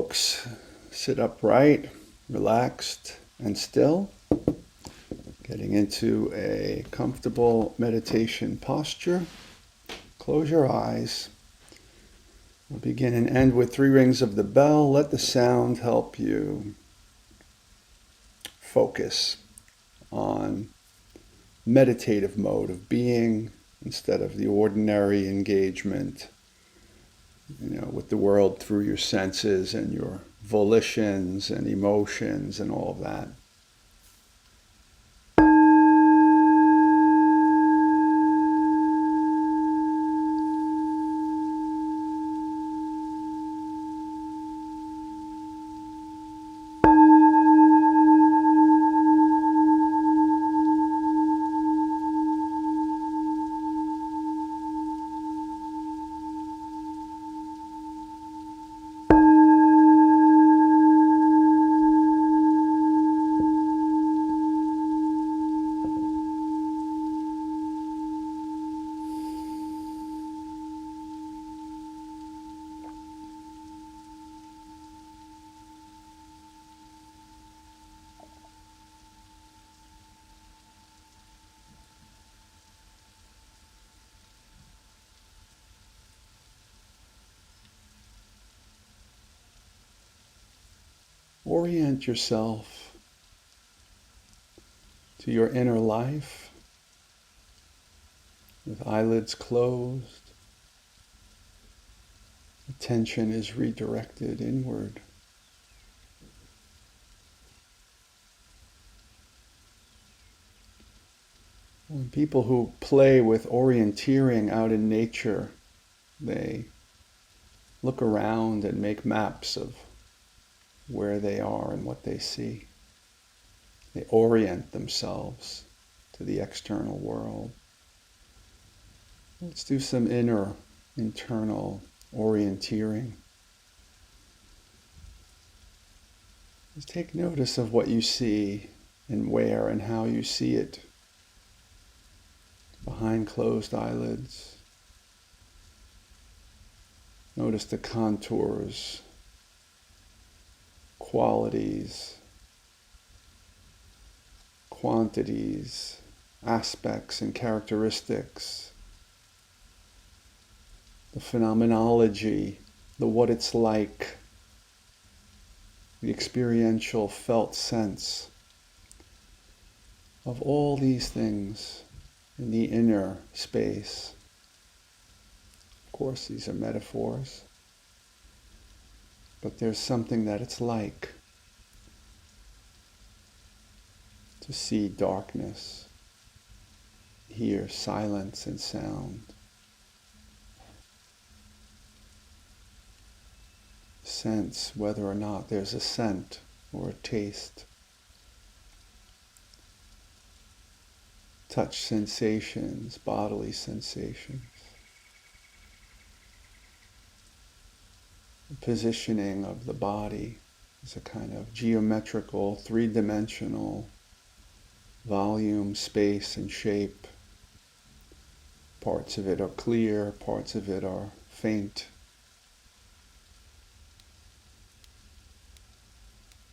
folks. Sit upright, relaxed, and still. Getting into a comfortable meditation posture. Close your eyes. We'll begin and end with 3 rings of the bell. Let the sound help you focus on meditative mode of being instead of the ordinary engagement, with the world through your senses and your volitions and emotions and all of that. Orient yourself to your inner life with eyelids closed. Attention is redirected inward. When people who play with orienteering out in nature, they look around and make maps of where they are and what they see. They orient themselves to the external world. Let's do some internal orienteering. Just take notice of what you see and where and how you see it behind closed eyelids. Notice the contours, qualities, quantities, aspects and characteristics, the phenomenology, the what it's like, the experiential felt sense of all these things in the inner space. Of course, these are metaphors, but there's something that it's like to see darkness, hear silence and sound, sense whether or not there's a scent or a taste, touch sensations, bodily sensations, the positioning of the body is a kind of geometrical, 3-dimensional volume, space, and shape. Parts of it are clear, parts of it are faint.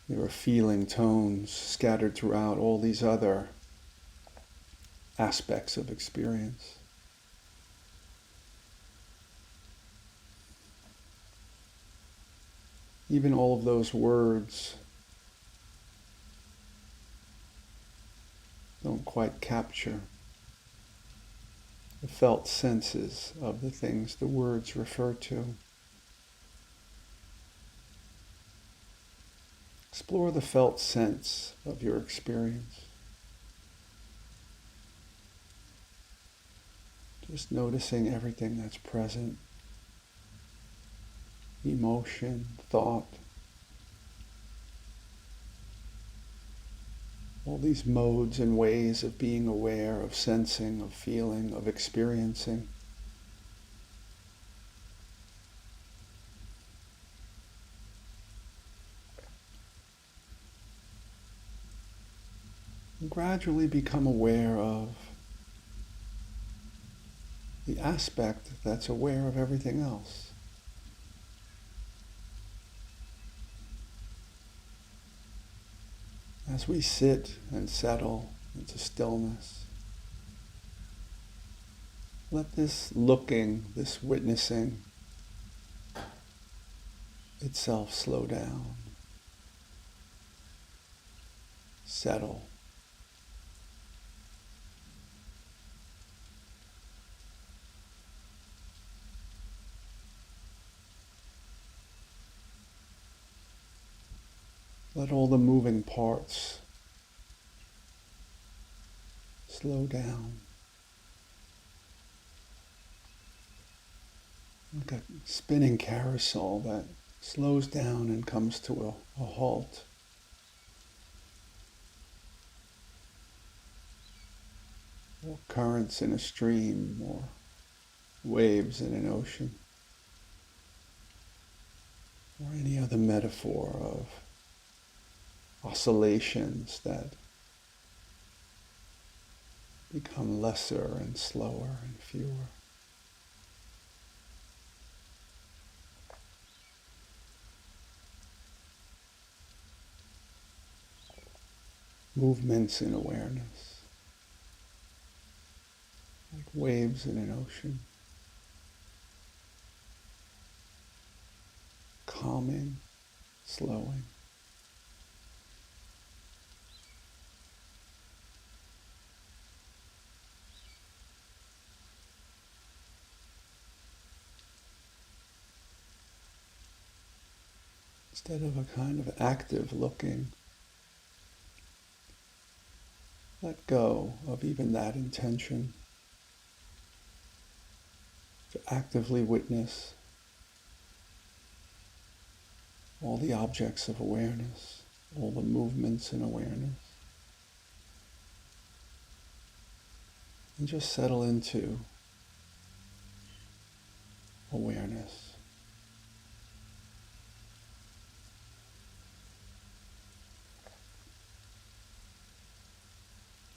There are feeling tones scattered throughout all these other aspects of experience. Even all of those words don't quite capture the felt senses of the things the words refer to. Explore the felt sense of your experience. Just noticing everything that's present. Emotion, thought, all these modes and ways of being aware, of sensing, of feeling, of experiencing. And gradually become aware of the aspect that's aware of everything else. As we sit and settle into stillness, let this looking, this witnessing itself slow down, settle. Let all the moving parts slow down. Like a spinning carousel that slows down and comes to a halt. Or currents in a stream, or waves in an ocean, or any other metaphor of oscillations that become lesser and slower and fewer. Movements in awareness, like waves in an ocean, calming, slowing. Instead of a kind of active looking, let go of even that intention to actively witness all the objects of awareness, all the movements in awareness, and just settle into awareness.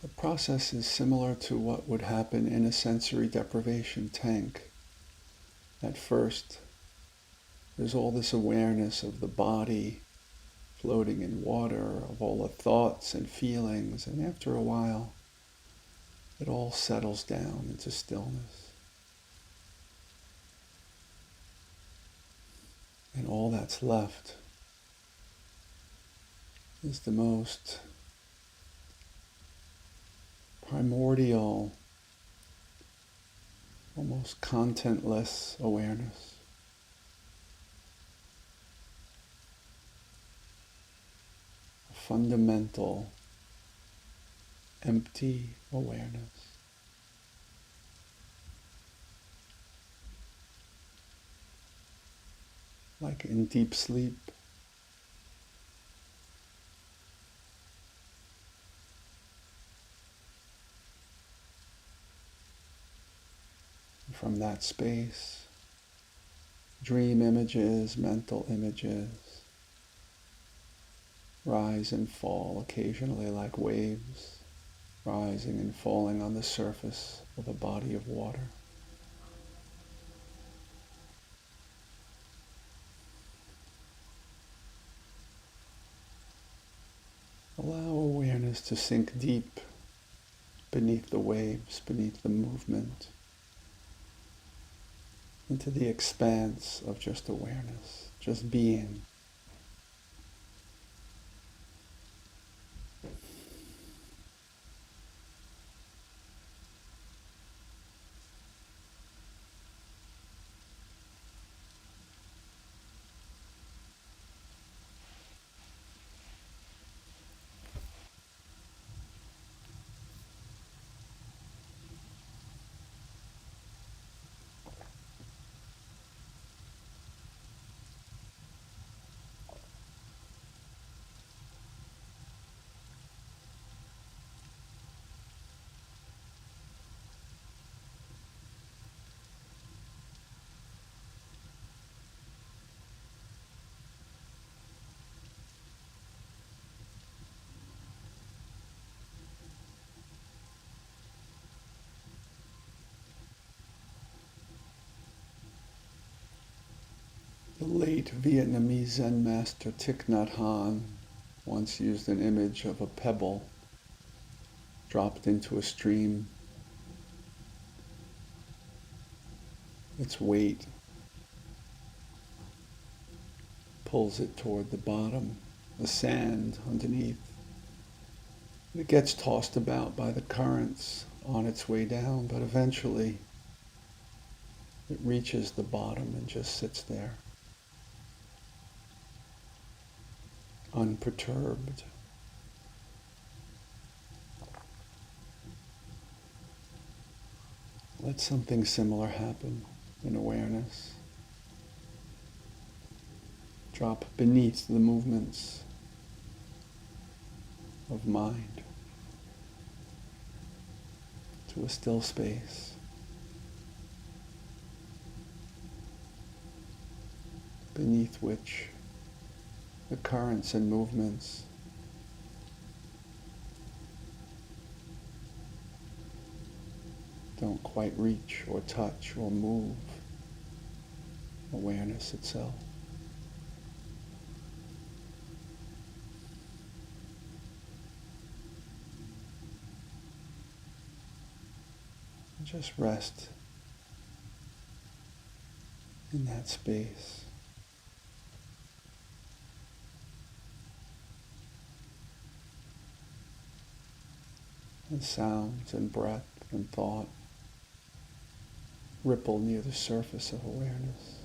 The process is similar to what would happen in a sensory deprivation tank. At first, there's all this awareness of the body floating in water, of all the thoughts and feelings, and after a while, it all settles down into stillness. And all that's left is the most primordial, almost contentless awareness. A fundamental, empty awareness. Like in deep sleep, from that space, dream images, mental images, rise and fall occasionally like waves, rising and falling on the surface of a body of water. Allow awareness to sink deep beneath the waves, beneath the movement, into the expanse of just awareness, just being. The late Vietnamese Zen master Thich Nhat Hanh once used an image of a pebble dropped into a stream. Its weight pulls it toward the bottom, the sand underneath. It gets tossed about by the currents on its way down, but eventually it reaches the bottom and just sits there, unperturbed. Let something similar happen in awareness. Drop beneath the movements of mind to a still space. Beneath which the currents and movements don't quite reach or touch or move awareness itself. Just rest in that space. And sounds and breath and thought ripple near the surface of awareness.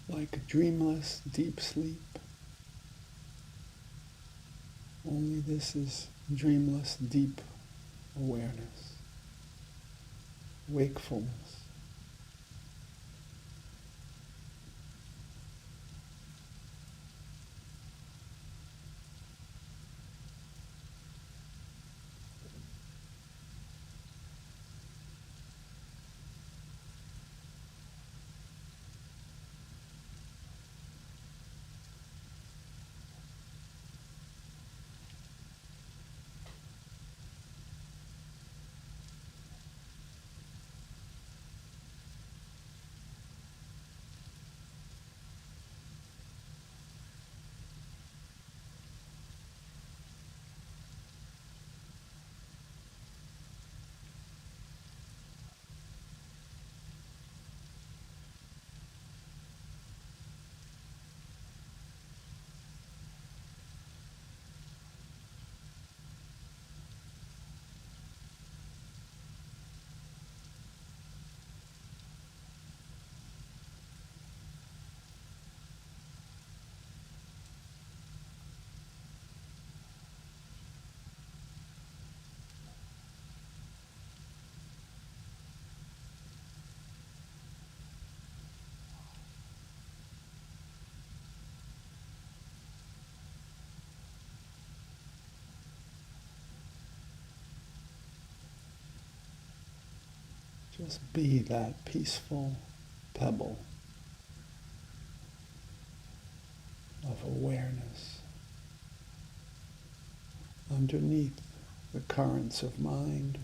Like a dreamless, deep sleep. Only this is dreamless, deep awareness, wakefulness. Just be that peaceful pebble of awareness, underneath the currents of mind.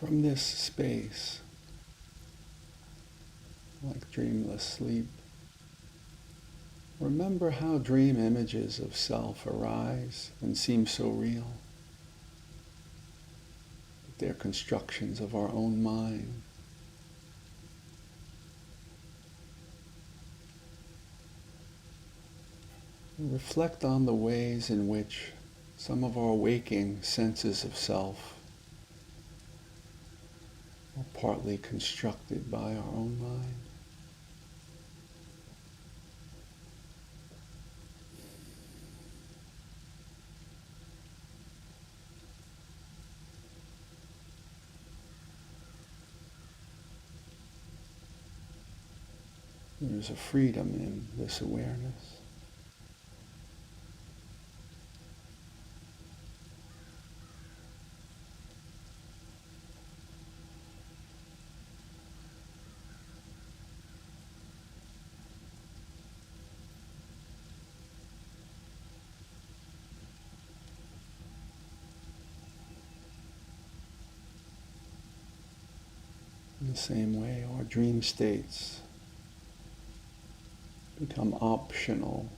From this space, like dreamless sleep, remember how dream images of self arise and seem so real. They're constructions of our own mind. And reflect on the ways in which some of our waking senses of self are partly constructed by our own mind. There's a freedom in this awareness. In the same way, our dream states become optional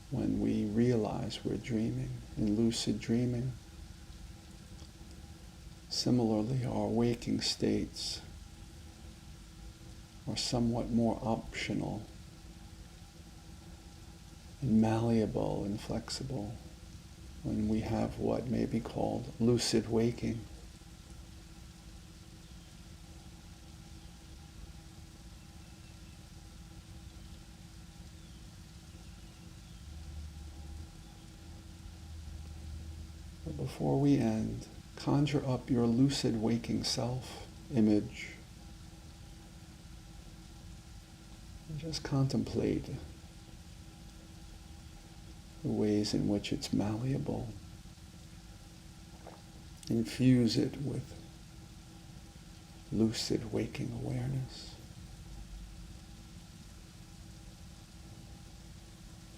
when we realize we're dreaming. In lucid dreaming, similarly, our waking states are somewhat more optional and malleable and flexible when we have what may be called lucid waking. But before we end, conjure up your lucid waking self image and just contemplate the ways in which it's malleable. Infuse it with lucid waking awareness.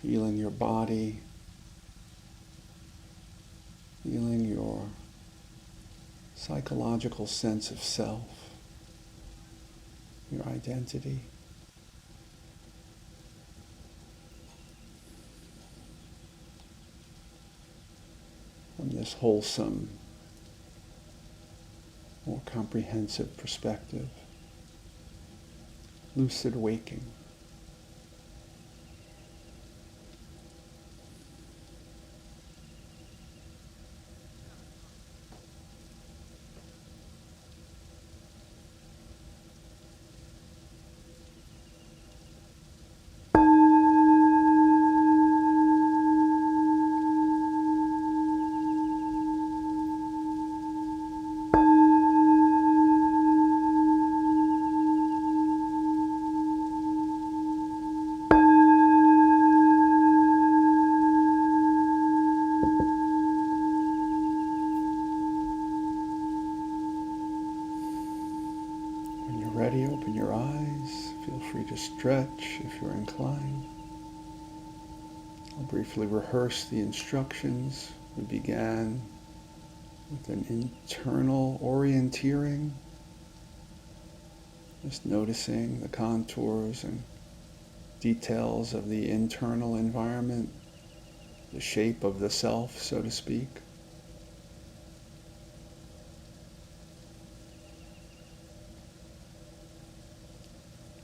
Feeling your body, feeling your psychological sense of self, your identity. From this wholesome, more comprehensive perspective, lucid waking. When you're ready, open your eyes. Feel free to stretch if you're inclined. I'll briefly rehearse the instructions. We began with an internal orienteering, just noticing the contours and details of the internal environment, the shape of the self, so to speak.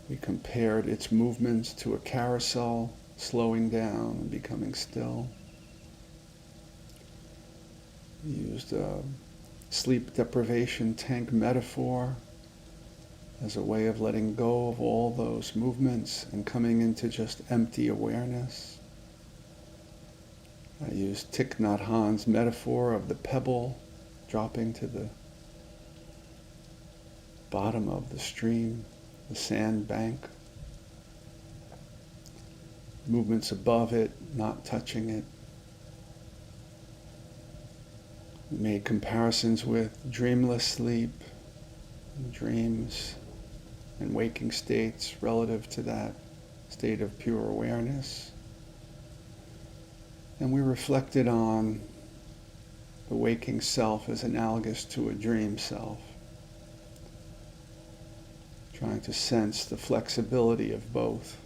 We compared its movements to a carousel, slowing down and becoming still. We used a sleep deprivation tank metaphor as a way of letting go of all those movements and coming into just empty awareness. I used Thich Nhat Hanh's metaphor of the pebble dropping to the bottom of the stream, the sand bank. Movements above it, not touching it. We made comparisons with dreamless sleep, and dreams, and waking states relative to that state of pure awareness. And we reflected on the waking self as analogous to a dream self, trying to sense the flexibility of both.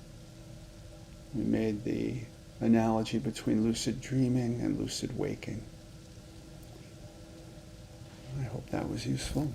We made the analogy between lucid dreaming and lucid waking. I hope that was useful.